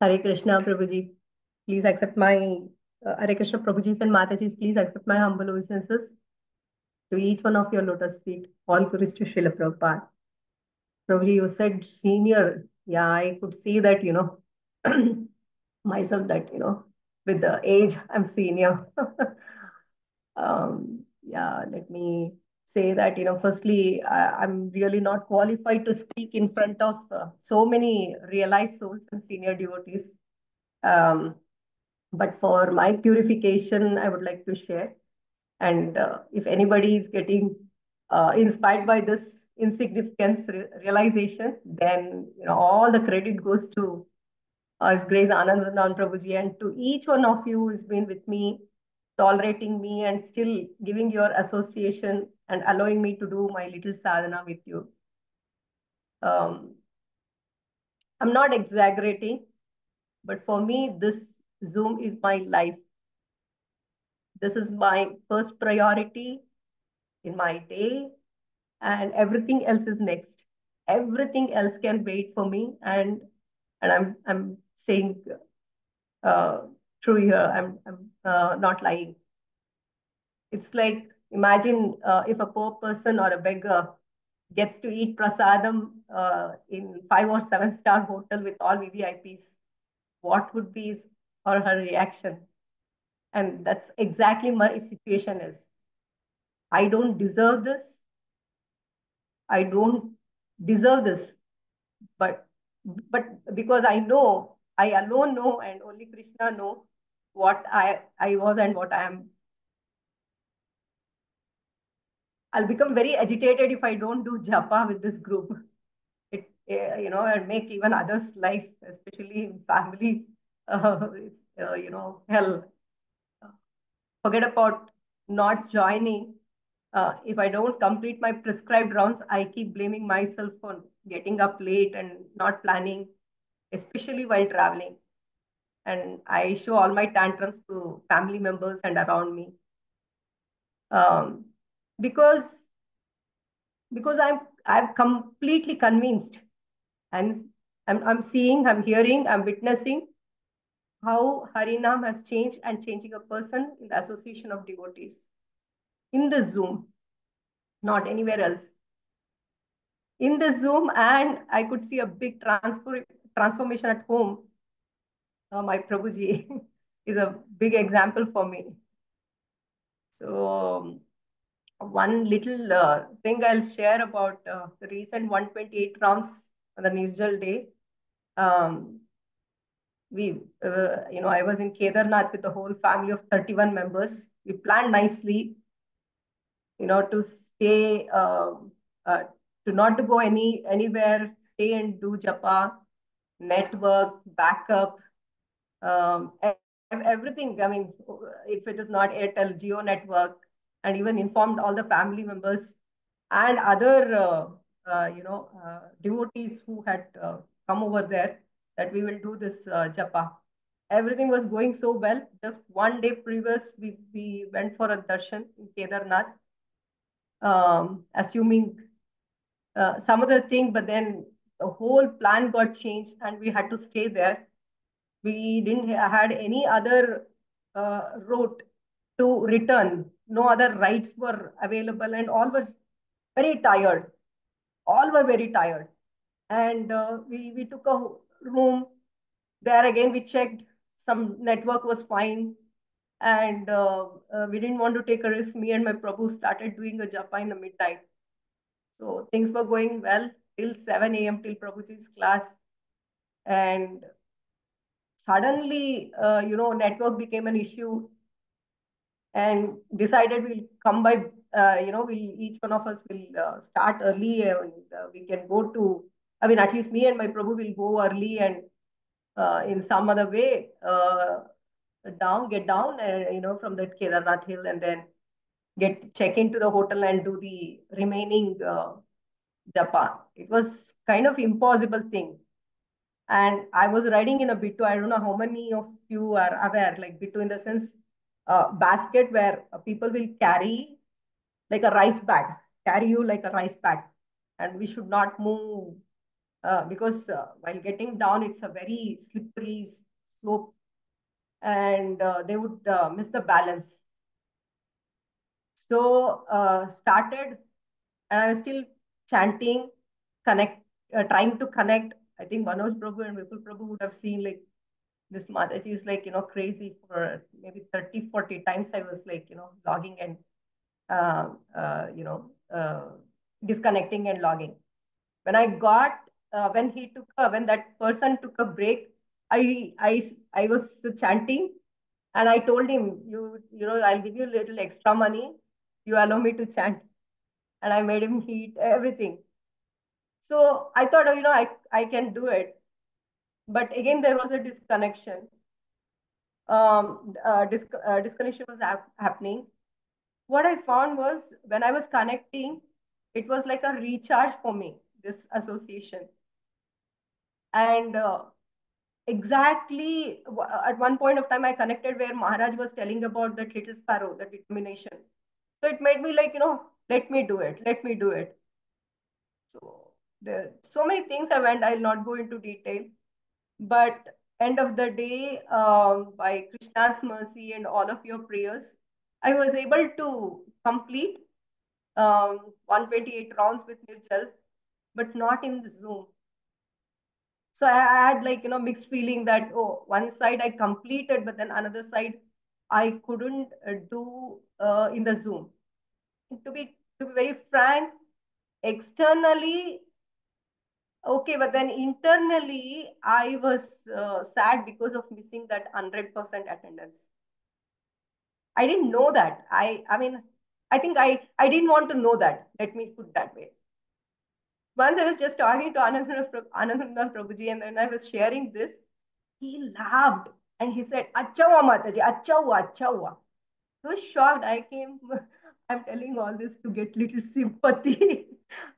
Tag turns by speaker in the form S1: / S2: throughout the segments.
S1: Hare Krishna, Prabhuji. Please accept my Hare Krishna, Prabhuji and Mataji's. Please accept my humble obeisances to each one of your lotus feet. All glories to Srila Prabhupada. Prabhuji, you said senior. Yeah, I could see that, myself that, with the age, I'm senior. Yeah, let me say that, firstly, I'm really not qualified to speak in front of so many realized souls and senior devotees. Um, but for my purification, I would like to share. And if anybody is getting inspired by this insignificance realization, then all the credit goes to His Grace Anand Vrindavan Prabhuji and to each one of you who's been with me, tolerating me, and still giving your association and allowing me to do my little sadhana with you. Um, I'm not exaggerating, but for me, this Zoom is my life. This is my first priority in my day, and everything else is next. Everything else can wait for me, and I'm saying uh, true here. I'm not lying. It's like imagine if a poor person or a beggar gets to eat prasadam in 5 or 7 star hotel with all VVIPs. What would be his or her reaction? And that's exactly my situation is. I don't deserve this. I don't deserve this. But because I know, I alone know, and only Krishna know what I was and what I am. I'll become very agitated if I don't do japa with this group. It and make even others' life, especially in family, it's hell. Forget about not joining. If I don't complete my prescribed rounds, I keep blaming myself for getting up late and not planning, especially while traveling. And I show all my tantrums to family members and around me. Um, because I'm completely convinced, and I'm seeing, I'm hearing, I'm witnessing how Harinam has changed and changing a person in the association of devotees in the Zoom, not anywhere else. In the Zoom, and I could see a big transformation at home. My Prabhuji is a big example for me. So, one little thing I'll share about the recent 128 rounds on the Nirjal day. Um, I was in Kedarnath with the whole family of 31 members. We planned nicely, to stay, uh, to not to go anywhere, stay and do japa, network, backup, everything. I mean, if it is not Airtel, Geo network, and even informed all the family members and other, devotees who had come over there that we will do this japa. Everything was going so well. Just one day previous, we went for a darshan in Kedarnath, assuming some other thing, but then the whole plan got changed and we had to stay there. We didn't had any other route to return. No other rides were available, and all were very tired. All were very tired, and we took a room there. Again, we checked some network was fine, and we didn't want to take a risk. Me and my Prabhu started doing a japa in the midnight. So things were going well till 7 a.m. till Prabhuji's class. And suddenly, network became an issue and decided we'll come by, each one of us will start early and we can go to, I mean, at least me and my Prabhu will go early and in some other way get down, from the Kedarnath hill and then check into the hotel and do the remaining Japan. It was kind of impossible thing. And I was riding in a Bittu. I don't know how many of you are aware, like Bittu in the sense basket where people will carry like a rice bag, carry you like a rice bag. And we should not move because while getting down, it's a very slippery slope, and they would miss the balance. So started, and I was still chanting, connect, trying to connect. I think Manoj Prabhu and Vipul Prabhu would have seen like this Mataji is like, crazy for maybe 30, 40 times. I was like, logging and, uh, uh, you know, uh, disconnecting and logging. When I got, when that person took a break, I was chanting, and I told him, I'll give you a little extra money. You allow me to chant. And I made him eat everything. So I thought, I can do it. But again, there was a disconnection. Disconnection was happening. What I found was when I was connecting, it was like a recharge for me, this association. And exactly at one point of time, I connected where Maharaj was telling about that little sparrow, the determination. So it made me like, let me do it, let me do it. So there so many things I went, I'll not go into detail. But end of the day, by Krishna's mercy and all of your prayers, I was able to complete 128 rounds with Nirjal, but not in the Zoom. So I had like, mixed feeling that, oh, one side I completed, but then another side I couldn't do in the Zoom. To be very frank, externally, okay, but then internally, I was sad because of missing that 100% attendance. I didn't know that. I mean, I think I didn't want to know that. Let me put that way. Once I was just talking to Anandandan Prabhuji, and then I was sharing this, he laughed and he said, "Acha hua Mataji, acha hua, acha hua." I was shocked. I came, I'm telling all this to get little sympathy,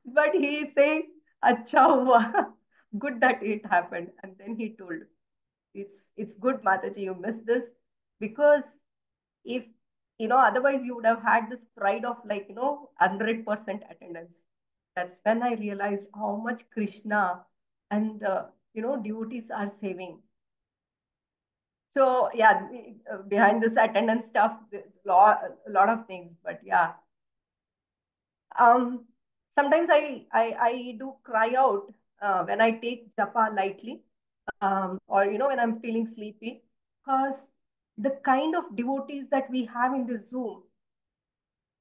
S1: but he is saying, "Acha hua." Good that it happened. And then he told, it's good, Mataji, you missed this, because if otherwise you would have had this pride of like 100% attendance. That's when I realized how much Krishna and devotees are saving. So yeah, behind this attendance stuff, there's a lot of things, but yeah. um Sometimes I do cry out when I take japa lightly, or when I'm feeling sleepy, because the kind of devotees that we have in the Zoom,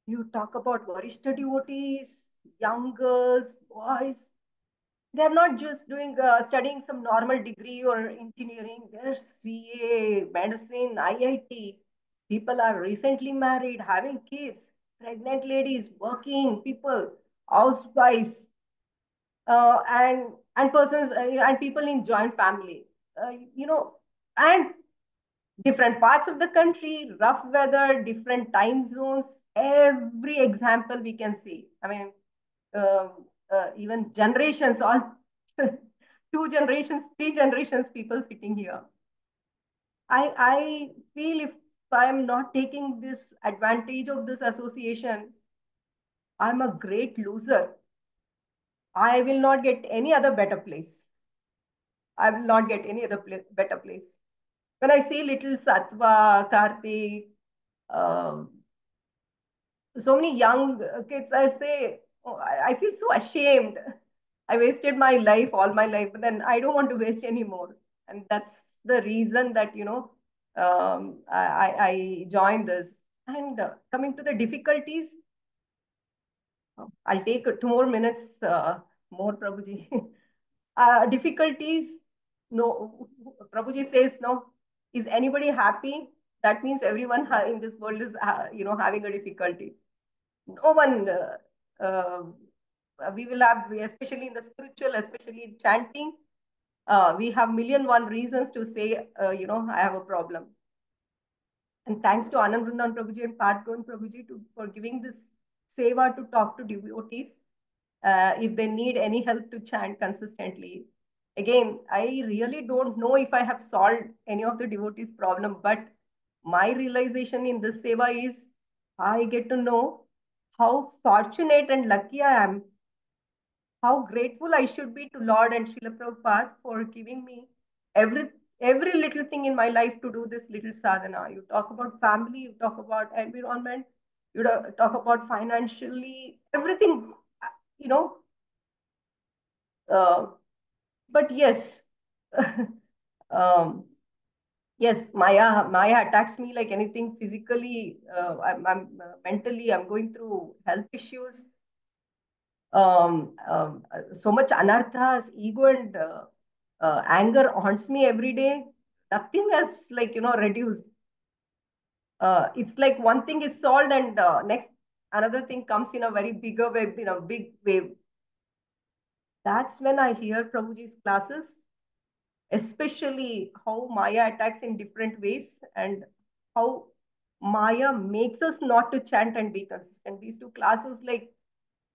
S1: you talk about Varishta devotees, young girls, boys. They're not just doing studying some normal degree or engineering. They're CA, medicine, IIT. People are recently married, having kids, pregnant ladies, working people, housewives, and persons and people in joint family. You know, and different parts of the country, rough weather, different time zones, every example we can see. I mean, even generations, all two generations, three generations, people sitting here. I feel if I'm not taking this advantage of this association, I'm a great loser. I will not get any other better place. I will not get any other better place. When I see little Satva, Karthik, um, so many young kids, I say, oh, I feel so ashamed. I wasted my life, all my life, but then I don't want to waste anymore. And that's the reason that, I joined this. And coming to the difficulties, I'll take 2 more minutes more, Prabhuji. Difficulties, no, Prabhuji says, no. Is anybody happy? That means everyone in this world is, having a difficulty. No one, uh, we will have, especially in the spiritual, especially in chanting, we have million one reasons to say, I have a problem. And thanks to Anand Vrindan Prabhuji and Patgon Prabhuji for giving this seva to talk to devotees if they need any help to chant consistently. Again, I really don't know if I have solved any of the devotees' problem, but my realization in this seva is I get to know how fortunate and lucky I am, how grateful I should be to Lord and Srila Prabhupada for giving me every every little thing in my life to do this little sadhana. You talk about family, you talk about environment, you talk about financially, everything, you know. Uh, but yes, um, yes, Maya attacks me like anything physically. I'm mentally, I'm going through health issues. So much anarthas, ego and anger haunts me every day. Nothing has like reduced. It's like one thing is solved and next another thing comes in a very bigger wave, in a big wave. That's when I hear Prabhuji's classes, especially how Maya attacks in different ways and how Maya makes us not to chant and be consistent. These two classes, like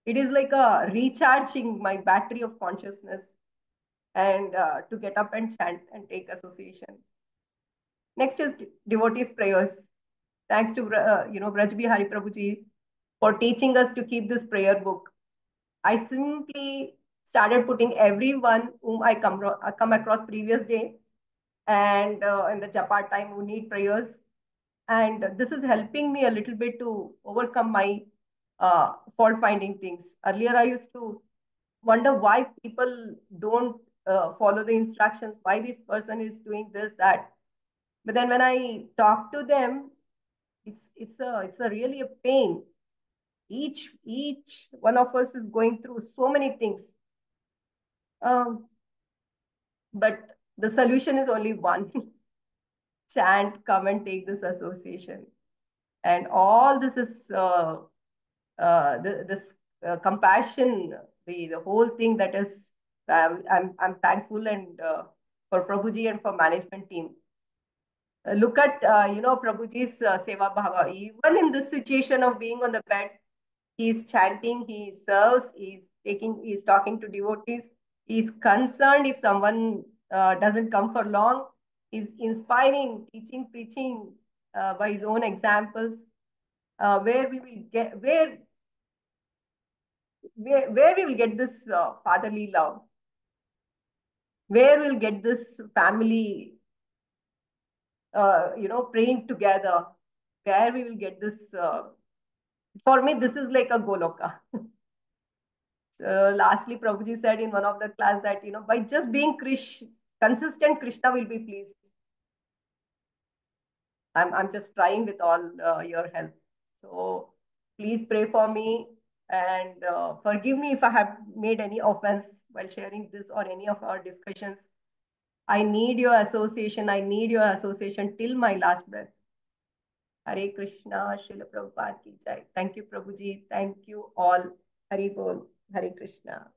S1: it is like a recharging my battery of consciousness and to get up and chant and take association. Next is devotees prayers. Thanks to Braj Bihari Prabhuji for teaching us to keep this prayer book. I simply started putting everyone whom I come across previous day and in the japa time who need prayers. And this is helping me a little bit to overcome my fault finding things. Earlier, I used to wonder why people don't follow the instructions, why this person is doing this, that. But then when I talk to them, it's a really a pain. Each one of us is going through so many things. Um, but the solution is only one. Chant, come and take this association. And all this is this compassion, the whole thing that is, I'm thankful and for Prabhuji and for management team. Look at, Prabhuji's Seva Bhava. Even in this situation of being on the bed, he's chanting, he serves, he's talking to devotees, he's concerned if someone doesn't come for long, he's inspiring, teaching, preaching by his own examples. Where we will get where we will get this fatherly love, where we'll get this family praying together, where we will get this for me this is like a goloka. So lastly, Prabhuji said in one of the class that by just being consistent, Krishna will be pleased. I'm just trying with all your help. So please pray for me and forgive me if I have made any offense while sharing this or any of our discussions. I need your association. I need your association till my last breath. Hare Krishna, Srila Prabhupada ki jai. Thank you, Prabhuji. Thank you all. Hari Bol. Hare Krishna.